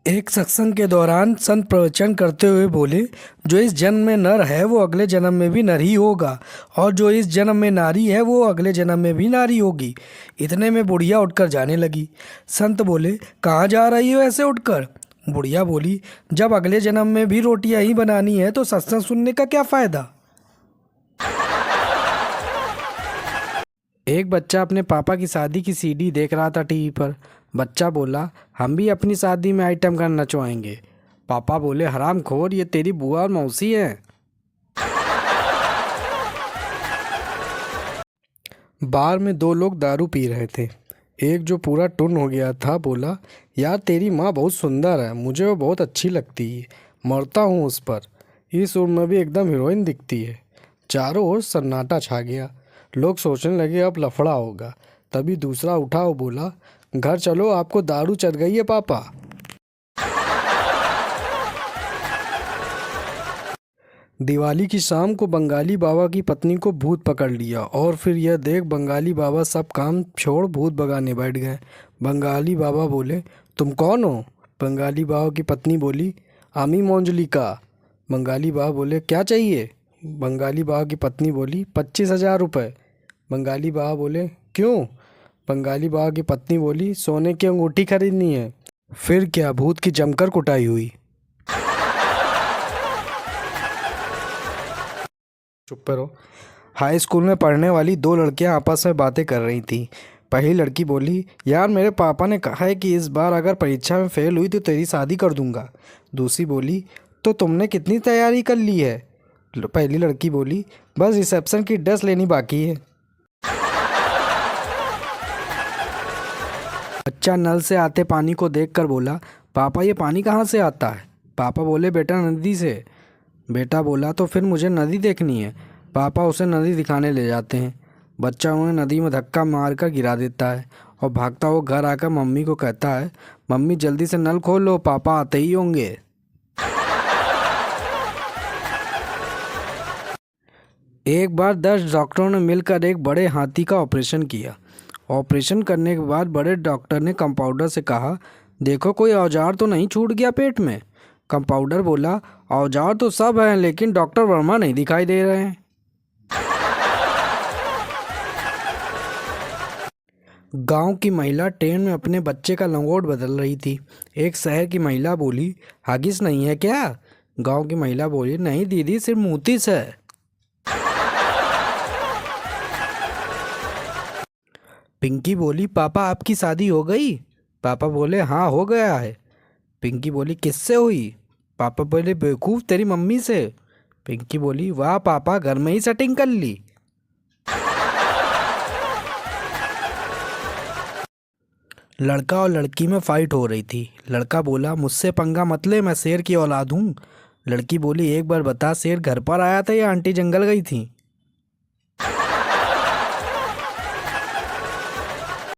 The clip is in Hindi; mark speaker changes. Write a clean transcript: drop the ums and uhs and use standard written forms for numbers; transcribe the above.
Speaker 1: एक सत्संग के दौरान संत प्रवचन करते हुए बोले, जो इस जन्म में नर है वो अगले जन्म में भी नर ही होगा, और जो इस जन्म में नारी है वो अगले जन्म में भी नारी होगी। इतने में बुढ़िया उठकर जाने लगी। संत बोले, कहाँ जा रही हो ऐसे उठकर? बुढ़िया बोली, जब अगले जन्म में भी रोटियां ही बनानी है तो सत्संग सुनने का क्या फ़ायदा। एक बच्चा अपने पापा की शादी की सीडी देख रहा था टीवी पर। बच्चा बोला, हम भी अपनी शादी में आइटम गाना नचवाएंगे। पापा बोले, हराम खोर, ये तेरी बुआ और मौसी है। बार में दो लोग दारू पी रहे थे। एक जो पूरा टुन हो गया था बोला, यार तेरी माँ बहुत सुंदर है, मुझे वो बहुत अच्छी लगती है, मरता हूँ उस पर। इस उम्र में भी एकदम हीरोइन दिखती है। चारों ओर सन्नाटा छा गया। लोग सोचने लगे अब लफड़ा होगा। तभी दूसरा उठा और बोला, घर चलो, आपको दारू चढ़ गई है पापा। दिवाली की शाम को बंगाली बाबा की पत्नी को भूत पकड़ लिया और फिर यह देख बंगाली बाबा सब काम छोड़ भूत भगाने बैठ गए। बंगाली बाबा बोले, तुम कौन हो? बंगाली बाबा की पत्नी बोली, आमी मोंजलिका। बंगाली बाबा बोले, क्या चाहिए? बंगाली बाबा की पत्नी बोली, 25,000 रुपये। बंगाली बाबा बोले, क्यों? बंगाली बाबा की पत्नी बोली, सोने की अंगूठी खरीदनी है। फिर क्या, भूत की जमकर कुटाई हुई। चुप रहो। हाई स्कूल में पढ़ने वाली दो लड़कियां आपस में बातें कर रही थीं। पहली लड़की बोली, यार मेरे पापा ने कहा है कि इस बार अगर परीक्षा में फेल हुई तो तेरी शादी कर दूंगा। दूसरी बोली, तो तुमने कितनी तैयारी कर ली है? पहली लड़की बोली, बस रिसेप्शन की ड्रेस लेनी बाकी है। बच्चा नल से आते पानी को देखकर बोला, पापा ये पानी कहाँ से आता है? पापा बोले, बेटा नदी से। बेटा बोला, तो फिर मुझे नदी देखनी है। पापा उसे नदी दिखाने ले जाते हैं। बच्चा उन्हें नदी में धक्का मारकर गिरा देता है और भागता हुआ घर आकर मम्मी को कहता है, मम्मी जल्दी से नल खोल लो, पापा आते ही होंगे। एक बार 10 डॉक्टरों ने मिलकर एक बड़े हाथी का ऑपरेशन किया। ऑपरेशन करने के बाद बड़े डॉक्टर ने कंपाउंडर से कहा, देखो कोई औजार तो नहीं छूट गया पेट में? कंपाउंडर बोला, औजार तो सब हैं लेकिन डॉक्टर वर्मा नहीं दिखाई दे रहे हैं। गांव की महिला ट्रेन में अपने बच्चे का लंगोट बदल रही थी। एक शहर की महिला बोली, हागिस नहीं है क्या? गांव की महिला बोली, नहीं दीदी, सिर्फ मूतिस है। पिंकी बोली, पापा आपकी शादी हो गई? पापा बोले, हाँ हो गया है। पिंकी बोली, किससे हुई? पापा बोले, बेवकूफ़, तेरी मम्मी से। पिंकी बोली, वाह पापा, घर में ही सेटिंग कर ली। लड़का और लड़की में फाइट हो रही थी। लड़का बोला, मुझसे पंगा मत ले, मैं शेर की औलाद हूँ। लड़की बोली, एक बार बता, शेर घर पर आया था या आंटी जंगल गई थी?